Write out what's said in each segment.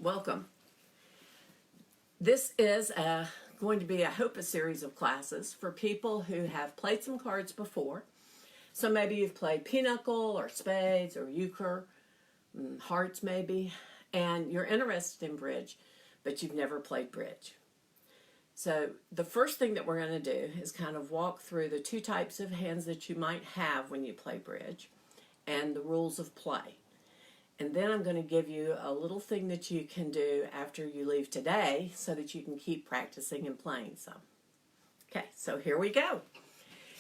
Welcome. This is going to be, I hope, a series of classes for people who have played some cards before. So maybe you've played pinochle or spades or euchre, hearts maybe, and you're interested in bridge, but you've never played bridge. So the first thing that we're going to do is kind of walk through the two types of hands that you might have when you play bridge and the rules of play. And then I'm going to give you a little thing that you can do after you leave today so that you can keep practicing and playing some. Okay, so here we go.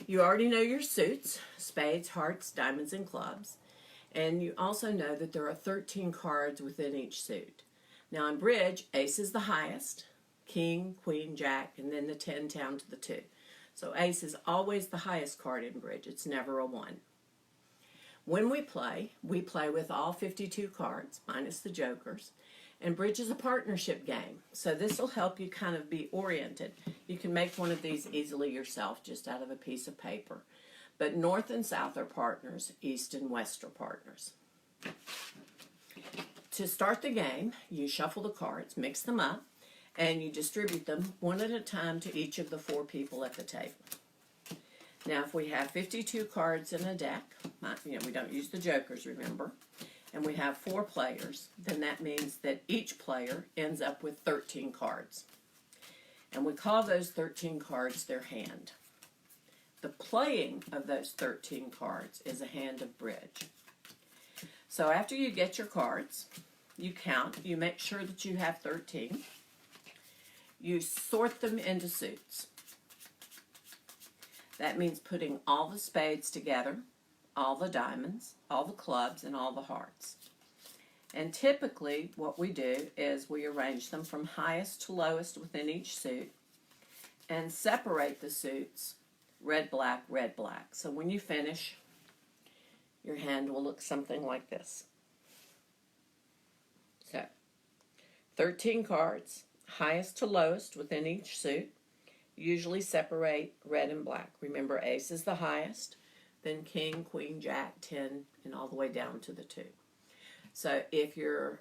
You already know your suits: spades, hearts, diamonds, and clubs. And you also know that there are 13 cards within each suit. Now in bridge, ace is the highest, king, queen, jack, and then the 10 down to the 2. So ace is always the highest card in bridge. It's never a 1. When we play with all 52 cards, minus the jokers, and bridge is a partnership game. So this will help you kind of be oriented. You can make one of these easily yourself, just out of a piece of paper. But north and south are partners, east and west are partners. To start the game, you shuffle the cards, mix them up, and you distribute them one at a time to each of the 4 people at the table. Now, if we have 52 cards in a deck, we don't use the jokers, remember, and we have 4 players, then that means that each player ends up with 13 cards. And we call those 13 cards their hand. The playing of those 13 cards is a hand of bridge. So after you get your cards, you count, you make sure that you have 13. You sort them into suits. That means putting all the spades together, all the diamonds, all the clubs, and all the hearts. And typically what we do is we arrange them from highest to lowest within each suit and separate the suits red, black, red, black. So when you finish, your hand will look something like this. So 13 cards, highest to lowest within each suit. Usually separate red and black. Remember, ace is the highest, then king, queen, jack, 10, and all the way down to the 2. So if you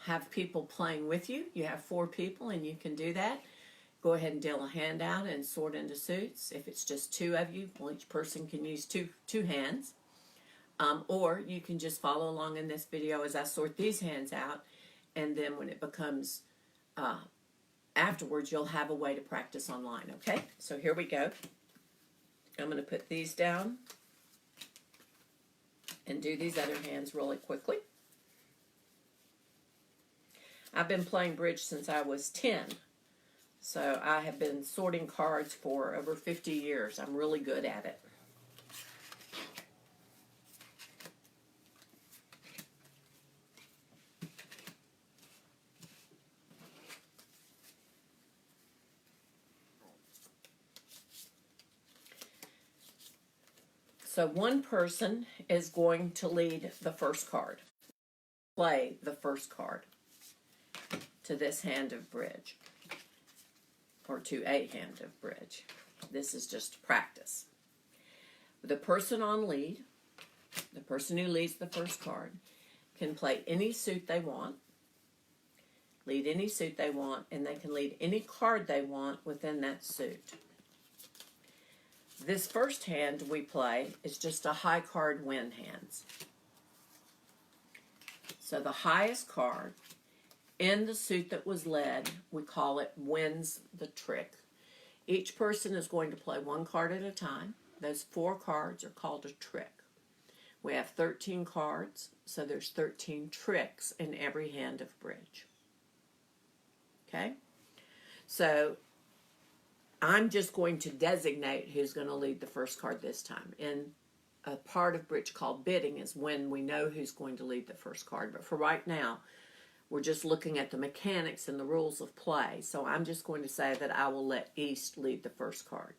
have people playing with you, you have 4 people and you can do that, go ahead and deal a hand out and sort into suits. If it's just 2 of you, well, each person can use two hands. Or you can just follow along in this video as I sort these hands out, and then when it becomes afterwards, you'll have a way to practice online, okay? So here we go. I'm going to put these down and do these other hands really quickly. I've been playing bridge since I was 10, so I have been sorting cards for over 50 years. I'm really good at it. So one person is going to lead the first card, play the first card to this hand of bridge, or to a hand of bridge. This is just practice. The person on lead, the person who leads the first card, can play any suit they want, lead any suit they want, and they can lead any card they want within that suit. This first hand we play is just a high card win hands. So the highest card in the suit that was led, we call it wins the trick. Each person is going to play 1 card at a time. Those 4 cards are called a trick. We have 13 cards, so there's 13 tricks in every hand of bridge. Okay? So I'm just going to designate who's going to lead the first card this time. In a part of bridge called bidding is when we know who's going to lead the first card. But for right now, we're just looking at the mechanics and the rules of play. So I'm just going to say that I will let East lead the first card.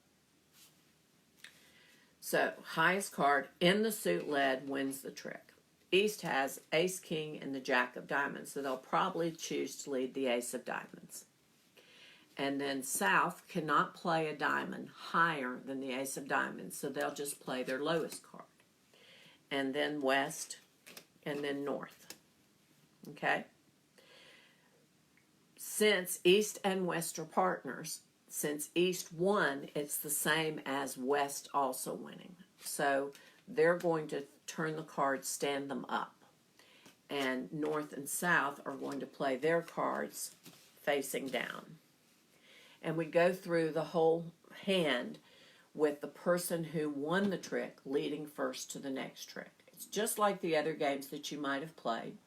So highest card in the suit led wins the trick. East has ace, king, and the jack of diamonds. So they'll probably choose to lead the ace of diamonds. And then South cannot play a diamond higher than the ace of diamonds, so they'll just play their lowest card. And then West, and then North. Okay? Since East and West are partners, since East won, it's the same as West also winning. So they're going to turn the cards, stand them up. And North and South are going to play their cards facing down. And we go through the whole hand with the person who won the trick leading first to the next trick. It's just like the other games that you might have played.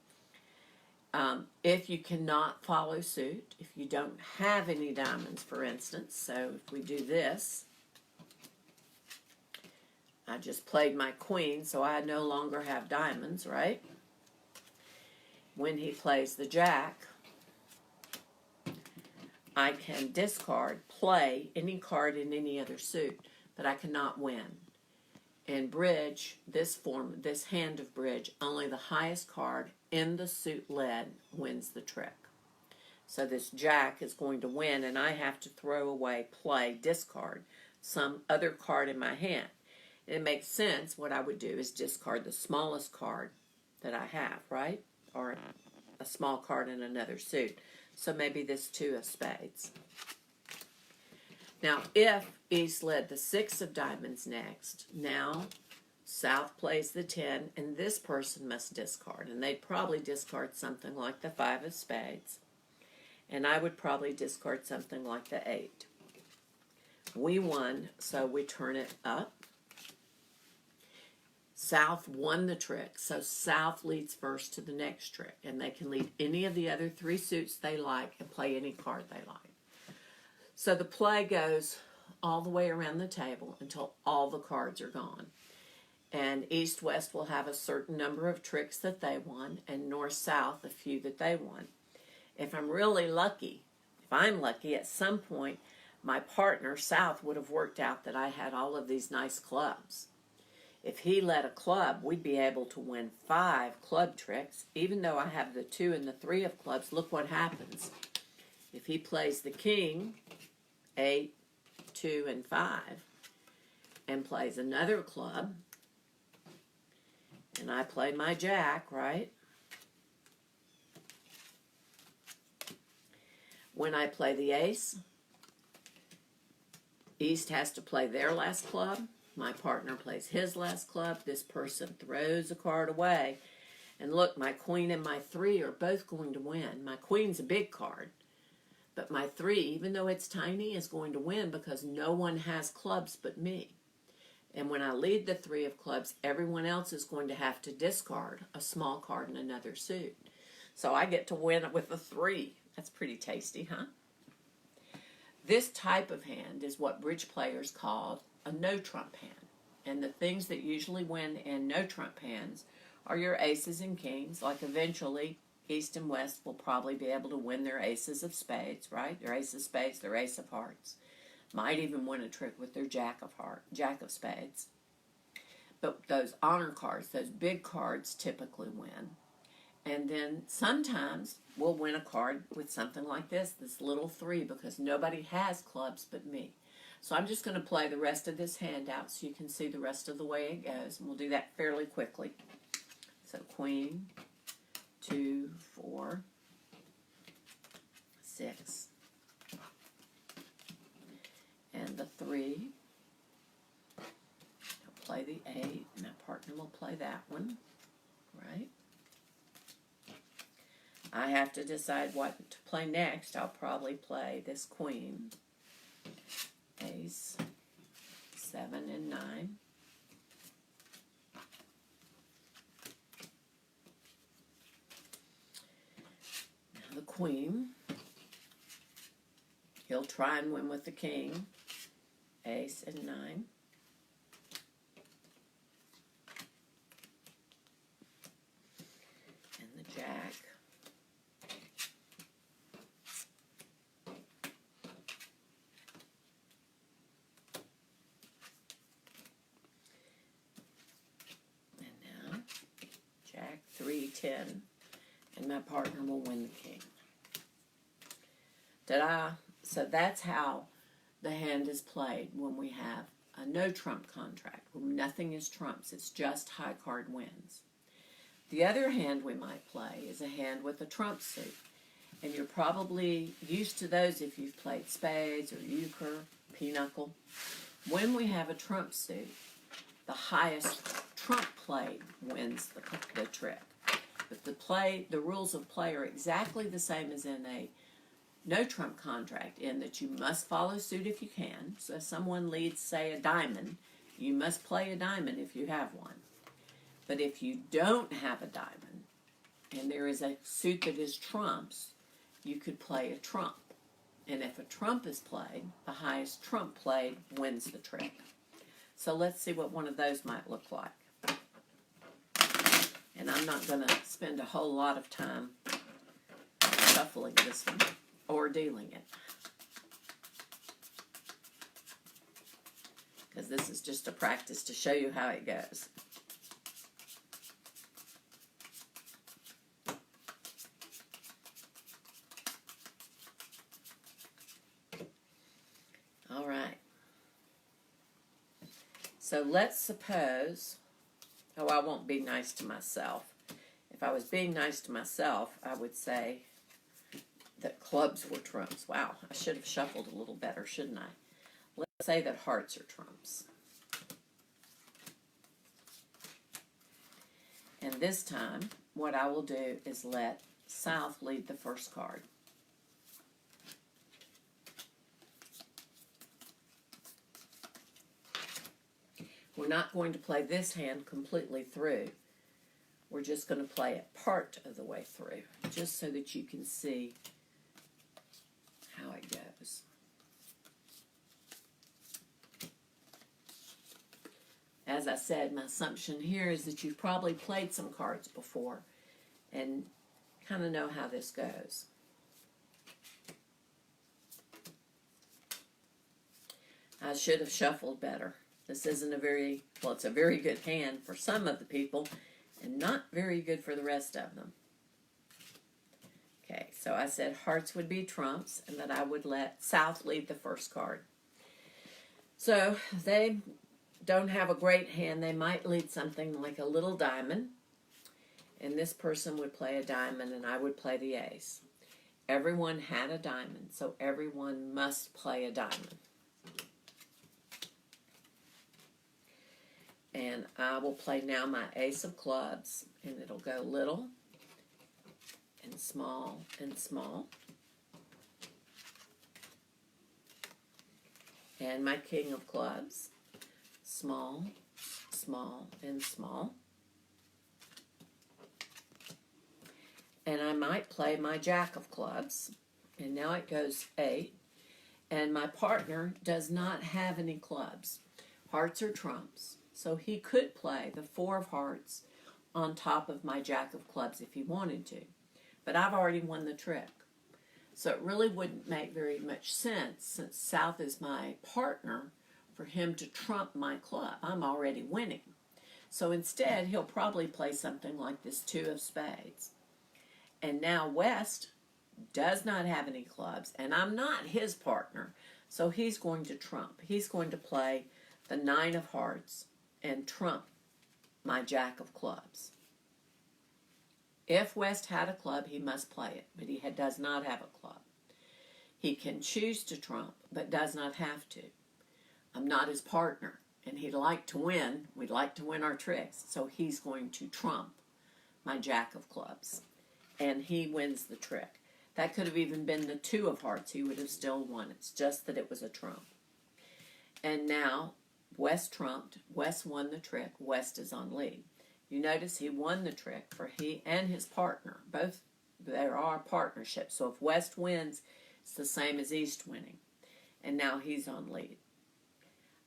If you cannot follow suit, if you don't have any diamonds, for instance, so if we do this, I just played my queen, so I no longer have diamonds, right? When he plays the jack, I can discard, play any card in any other suit, but I cannot win. In bridge, this hand of bridge, only the highest card in the suit led wins the trick. So this jack is going to win, and I have to throw away, play, discard some other card in my hand. It makes sense. What I would do is discard the smallest card that I have, right? Or a small card in another suit. So maybe this 2 of spades. Now, if East led the 6 of diamonds next, now South plays the 10, and this person must discard. And they'd probably discard something like the 5 of spades. And I would probably discard something like the 8. We won, so we turn it up. South won the trick, so South leads first to the next trick. And they can lead any of the other 3 suits they like and play any card they like. So the play goes all the way around the table until all the cards are gone. And East-West will have a certain number of tricks that they won, and North-South a few that they won. If I'm really lucky, if I'm lucky, at some point my partner, South, would have worked out that I had all of these nice clubs. If he led a club, we'd be able to win 5 club tricks. Even though I have the 2 and the 3 of clubs, look what happens. If he plays the king, 8, 2, and 5, and plays another club, and I play my jack, right? When I play the ace, East has to play their last club. My partner plays his last club. This person throws a card away. And look, my queen and my 3 are both going to win. My queen's a big card. But my 3, even though it's tiny, is going to win because no one has clubs but me. And when I lead the 3 of clubs, everyone else is going to have to discard a small card in another suit. So I get to win with a 3. That's pretty tasty, huh? This type of hand is what bridge players call a no-trump hand. And the things that usually win in no-trump hands are your aces and kings. Like eventually, East and West will probably be able to win their aces of spades, right? Their ace of spades, their ace of hearts. Might even win a trick with their jack of spades. But those honor cards, those big cards, typically win. And then sometimes we'll win a card with something like this little 3, because nobody has clubs but me. So I'm just going to play the rest of this hand out so you can see the rest of the way it goes. And we'll do that fairly quickly. So queen, 2, 4, 6, and the 3. I'll play the 8, and my partner will play that one, right? I have to decide what to play next. I'll probably play this queen, ace, 7, and 9. Now the queen. He'll try and win with the king, ace, and 9. And the jack. And now, jack, 3, 10, and my partner will win the king. So that's how the hand is played when we have a no-trump contract, when nothing is trumps, it's just high card wins. The other hand we might play is a hand with a trump suit. And you're probably used to those if you've played spades or euchre, pinochle. When we have a trump suit, the highest trump played wins the trick. But the rules of play are exactly the same as in a no trump contract, in that you must follow suit if you can. So if someone leads, say, a diamond, you must play a diamond if you have one. But if you don't have a diamond, and there is a suit that is trumps, you could play a trump. And if a trump is played, the highest trump played wins the trick. So let's see what one of those might look like. And I'm not going to spend a whole lot of time shuffling this one or dealing it, because this is just a practice to show you how it goes. All right. So let's suppose, I won't be nice to myself. If I was being nice to myself, I would say that clubs were trumps. Wow, I should have shuffled a little better, shouldn't I? Let's say that hearts are trumps. And this time, what I will do is let South lead the first card. We're not going to play this hand completely through. We're just going to play it part of the way through, just so that you can see how it goes. As I said, my assumption here is that you've probably played some cards before and kind of know how this goes. I should have shuffled better. This isn't a very, well, it's a very good hand for some of the people and not very good for the rest of them. Okay, so I said hearts would be trumps and that I would let South lead the first card. So they don't have a great hand. They might lead something like a little diamond, and this person would play a diamond and I would play the ace. Everyone had a diamond, so everyone must play a diamond. And I will play now my ace of clubs, and it'll go little and small and small. And my king of clubs, small, small, and small. And I might play my jack of clubs, and now it goes 8. And my partner does not have any clubs. Hearts are trumps. So he could play the 4 of hearts on top of my jack of clubs if he wanted to. But I've already won the trick. So it really wouldn't make very much sense, since South is my partner, for him to trump my club. I'm already winning. So instead, he'll probably play something like this 2 of spades. And now West does not have any clubs, and I'm not his partner. So he's going to trump. He's going to play the 9 of hearts and trump my jack of clubs. If West had a club, he must play it, but he does not have a club. He can choose to trump, but does not have to. I'm not his partner, and he'd like to win. We'd like to win our tricks, so he's going to trump my jack of clubs, and he wins the trick. That could have even been the 2 of hearts. He would have still won. It's just that it was a trump. And now West trumped. West won the trick. West is on lead. You notice he won the trick for he and his partner. Both, there are partnerships. So if West wins, it's the same as East winning. And now he's on lead.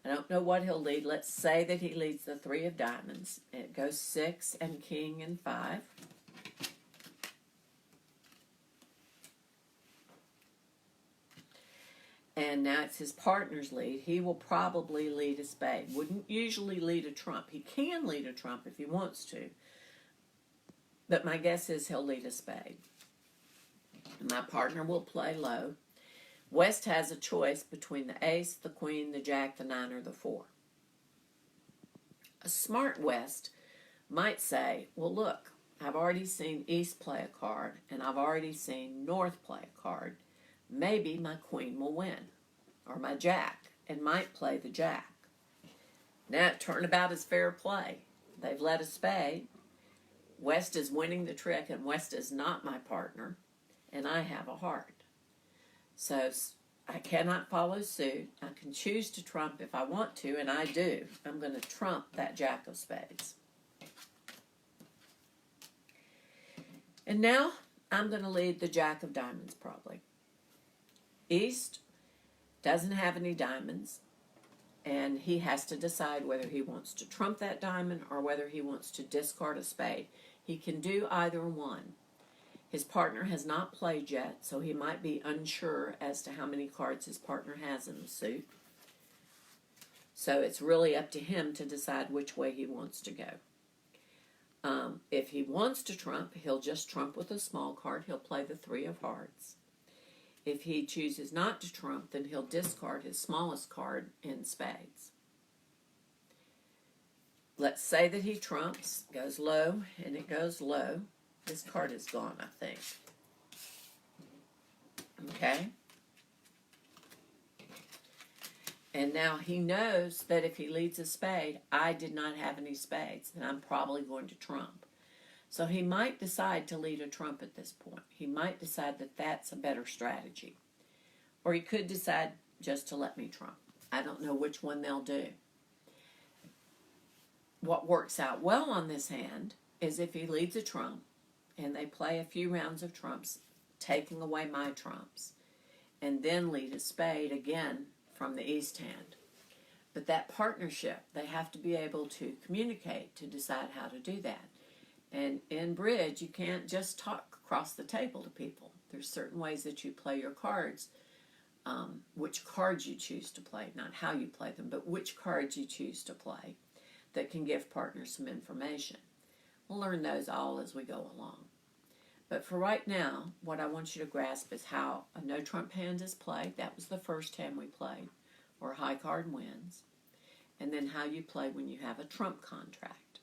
I don't know what he'll lead. Let's say that he leads the 3 of diamonds. It goes 6 and king and 5. And now it's his partner's lead. He will probably lead a spade. Wouldn't usually lead a trump. He can lead a trump if he wants to. But my guess is he'll lead a spade. My partner will play low. West has a choice between the ace, the queen, the jack, the 9, or the 4. A smart West might say, well, look, I've already seen East play a card, and I've already seen North play a card. Maybe my queen will win, or my jack, and might play the jack. Now, turnabout is fair play. They've led a spade. West is winning the trick, and West is not my partner, and I have a heart. So I cannot follow suit. I can choose to trump if I want to, and I do. I'm going to trump that jack of spades. And now I'm going to lead the jack of diamonds probably. East doesn't have any diamonds, and he has to decide whether he wants to trump that diamond or whether he wants to discard a spade. He can do either one. His partner has not played yet, so he might be unsure as to how many cards his partner has in the suit. So it's really up to him to decide which way he wants to go. If he wants to trump, he'll just trump with a small card. He'll play the 3 of hearts. If he chooses not to trump, then he'll discard his smallest card in spades. Let's say that he trumps, goes low, and it goes low. This card is gone, I think. Okay? And now he knows that if he leads a spade, I did not have any spades, and I'm probably going to trump. So he might decide to lead a trump at this point. He might decide that that's a better strategy. Or he could decide just to let me trump. I don't know which one they'll do. What works out well on this hand is if he leads a trump and they play a few rounds of trumps, taking away my trumps, and then lead a spade again from the East hand. But that partnership, they have to be able to communicate to decide how to do that. And in bridge, you can't just talk across the table to people. There's certain ways that you play your cards, which cards you choose to play, not how you play them, but which cards you choose to play that can give partners some information. We'll learn those all as we go along. But for right now, what I want you to grasp is how a no trump hand is played. That was the first hand we played, where a high card wins. And then how you play when you have a trump contract.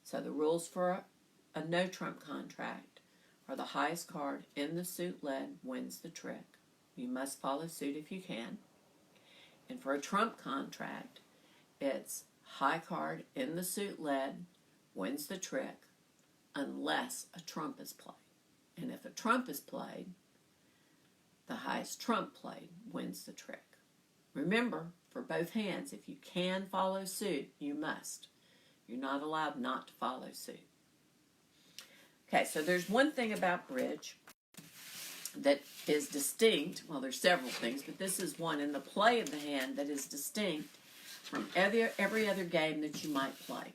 So the rules for a no trump contract are the highest card in the suit led wins the trick. You must follow suit if you can. And for a trump contract, it's high card in the suit led wins the trick unless a trump is played. And if a trump is played, the highest trump played wins the trick. Remember, for both hands, if you can follow suit, you must. You're not allowed not to follow suit. Okay, so there's one thing about bridge that is distinct. Well, there's several things, but this is one in the play of the hand that is distinct from every other game that you might play.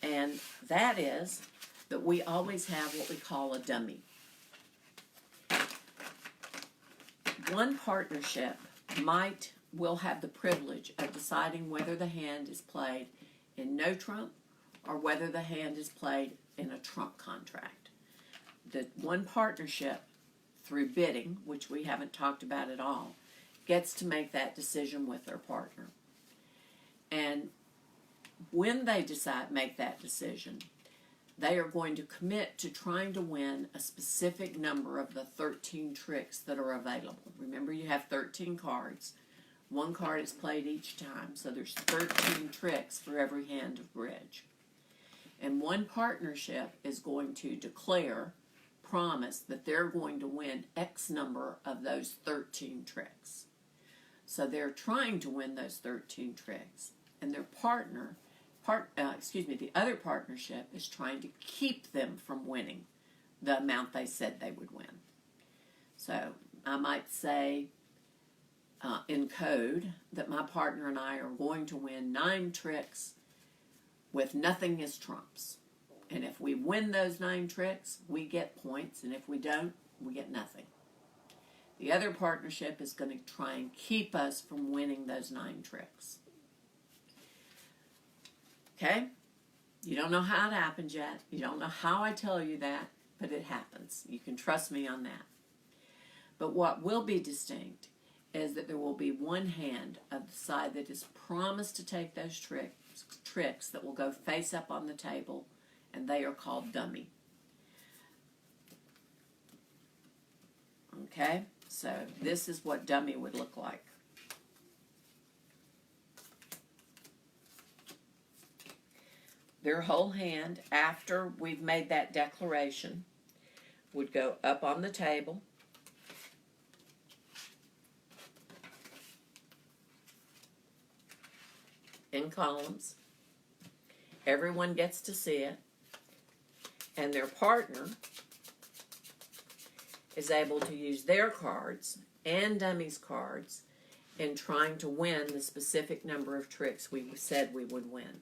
And that is that we always have what we call a dummy. One partnership will have the privilege of deciding whether the hand is played in no trump or whether the hand is played in a trump contract. The one partnership, through bidding, which we haven't talked about at all, gets to make that decision with their partner. And when they make that decision, they are going to commit to trying to win a specific number of the 13 tricks that are available. Remember, you have 13 cards. One card is played each time, so there's 13 tricks for every hand of bridge. And one partnership is going to promise that they're going to win X number of those 13 tricks. So they're trying to win those 13 tricks, and their the other partnership is trying to keep them from winning the amount they said they would win. So I might say in code that my partner and I are going to win 9 tricks with nothing as trumps. And if we win those 9 tricks, we get points, and if we don't, we get nothing. The other partnership is going to try and keep us from winning those 9 tricks. Okay? You don't know how it happens yet. You don't know how I tell you that, but it happens. You can trust me on that. But what will be distinct is that there will be one hand of the side that is promised to take those tricks that will go face up on the table and they are called dummy. Okay, so this is what dummy would look like. Their whole hand, after we've made that declaration, would go up on the table. In columns. Everyone gets to see it. And their partner is able to use their cards and dummy's cards in trying to win the specific number of tricks we said we would win.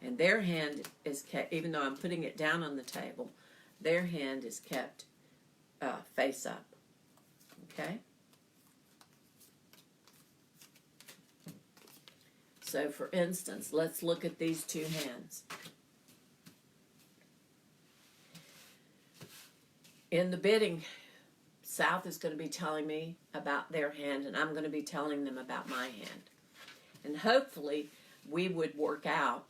And their hand is kept, even though I'm putting it down on the table, their hand is kept face up. Okay? So, for instance, let's look at these two hands. In the bidding, South is going to be telling me about their hand, and I'm going to be telling them about my hand. And hopefully, we would work out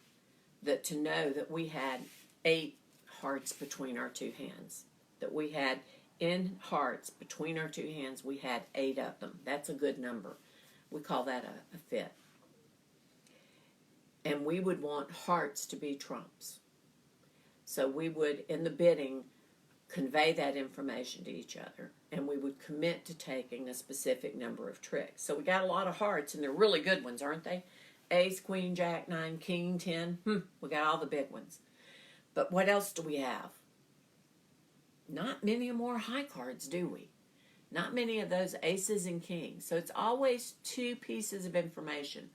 that to know that we had 8 hearts between our two hands. That we had, in hearts, between our two hands, we had 8 of them. That's a good number. We call that a fit. And we would want hearts to be trumps. So we would, in the bidding, convey that information to each other. And we would commit to taking a specific number of tricks. So we got a lot of hearts, and they're really good ones, aren't they? Ace, queen, jack, 9, king, 10. We got all the big ones. But what else do we have? Not many more high cards, do we? Not many of those aces and kings. So it's always 2 pieces of information.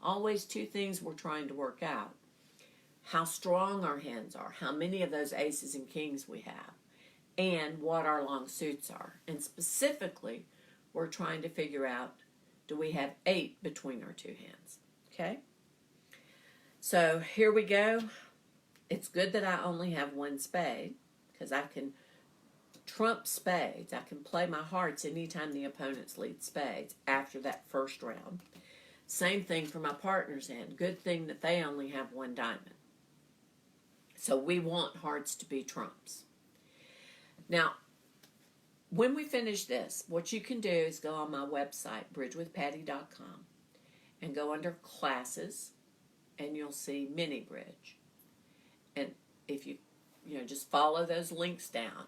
Always 2 things we're trying to work out. How strong our hands are. How many of those aces and kings we have. And what our long suits are. And specifically, we're trying to figure out, do we have 8 between our 2 hands? Okay, so here we go. It's good that I only have 1 spade, because I can trump spades. I can play my hearts anytime the opponents lead spades after that first round. Same thing for my partner's hand. Good thing that they only have 1 diamond. So we want hearts to be trumps. Now, when we finish this, what you can do is go on my website, bridgewithpatty.com. and go under classes, and you'll see mini bridge. And if you just follow those links down,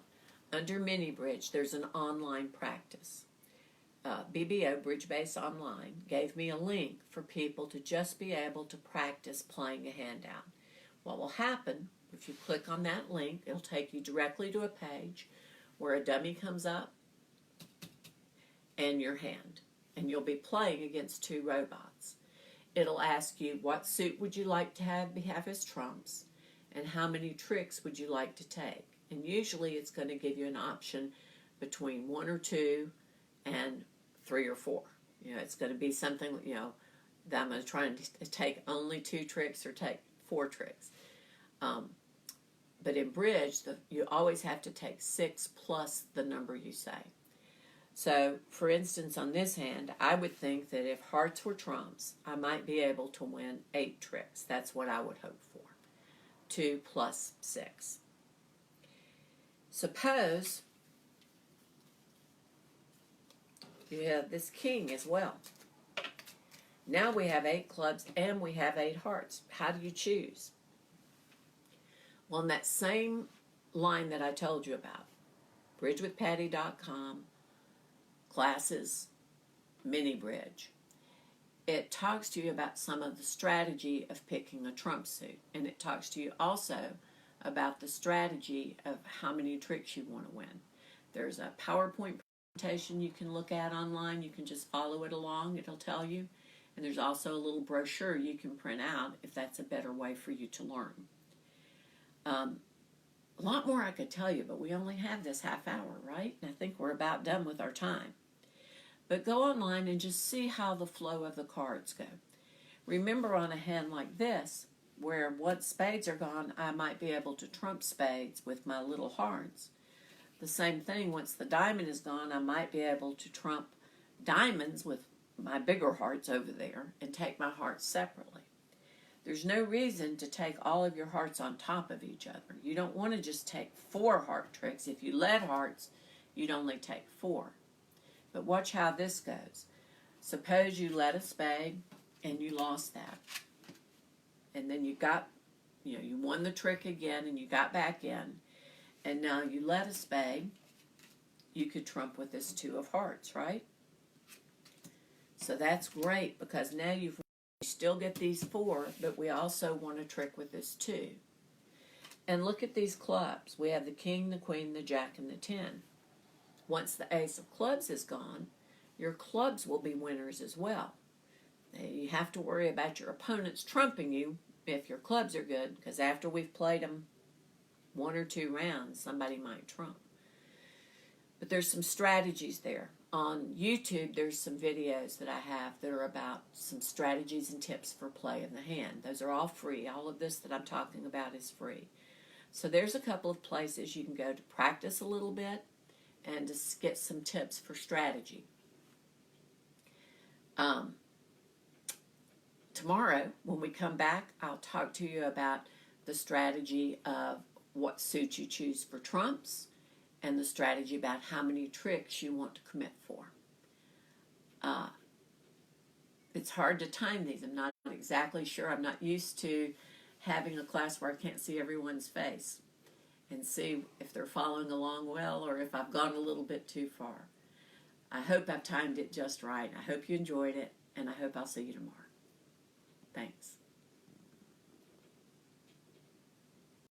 under mini bridge, there's an online practice. BBO, Bridge Base Online, gave me a link for people to just be able to practice playing a hand out. What will happen, if you click on that link, it'll take you directly to a page where a dummy comes up and your hand. And you'll be playing against 2 robots. It'll ask you, what suit would you like to have as trumps, and how many tricks would you like to take? And usually it's going to give you an option between 1 or 2 and 3 or 4. It's going to be something, that I'm going to try and take only 2 tricks or take 4 tricks. But in bridge, you always have to take 6 plus the number you say. So, for instance, on this hand, I would think that if hearts were trumps, I might be able to win 8 tricks. That's what I would hope for. 2 plus 6. Suppose you have this king as well. Now we have 8 clubs and we have 8 hearts. How do you choose? Well, in that same line that I told you about, bridgewithpatty.com, classes, mini bridge, it talks to you about some of the strategy of picking a trump suit. And it talks to you also about the strategy of how many tricks you want to win. There's a PowerPoint presentation you can look at online. You can just follow it along. It'll tell you. And there's also a little brochure you can print out if that's a better way for you to learn. A lot more I could tell you, but we only have this half hour, right? And I think we're about done with our time. But go online and just see how the flow of the cards go. Remember, on a hand like this, where once spades are gone, I might be able to trump spades with my little hearts. The same thing, once the diamond is gone, I might be able to trump diamonds with my bigger hearts over there and take my hearts separately. There's no reason to take all of your hearts on top of each other. You don't want to just take 4 heart tricks. If you led hearts, you'd only take 4. But watch how this goes. Suppose you led a spade and you lost that. And then you won the trick again and you got back in. And now you led a spade. You could trump with this 2 of hearts, right? So that's great because now you still get these 4, but we also want to trick with this 2. And look at these clubs. We have the king, the queen, the jack, and the 10. Once the ace of clubs is gone, your clubs will be winners as well. Now, you have to worry about your opponents trumping you if your clubs are good, because after we've played them 1 or 2 rounds, somebody might trump. But there's some strategies there. On YouTube, there's some videos that I have that are about some strategies and tips for play in the hand. Those are all free. All of this that I'm talking about is free. So there's a couple of places you can go to practice a little bit and to get some tips for strategy. Tomorrow, when we come back, I'll talk to you about the strategy of what suit you choose for trumps, and the strategy about how many tricks you want to commit for. It's hard to time these. I'm not exactly sure. I'm not used to having a class where I can't see everyone's face and see if they're following along well or if I've gone a little bit too far. I hope I've timed it just right. I hope you enjoyed it, and I hope I'll see you tomorrow. Thanks.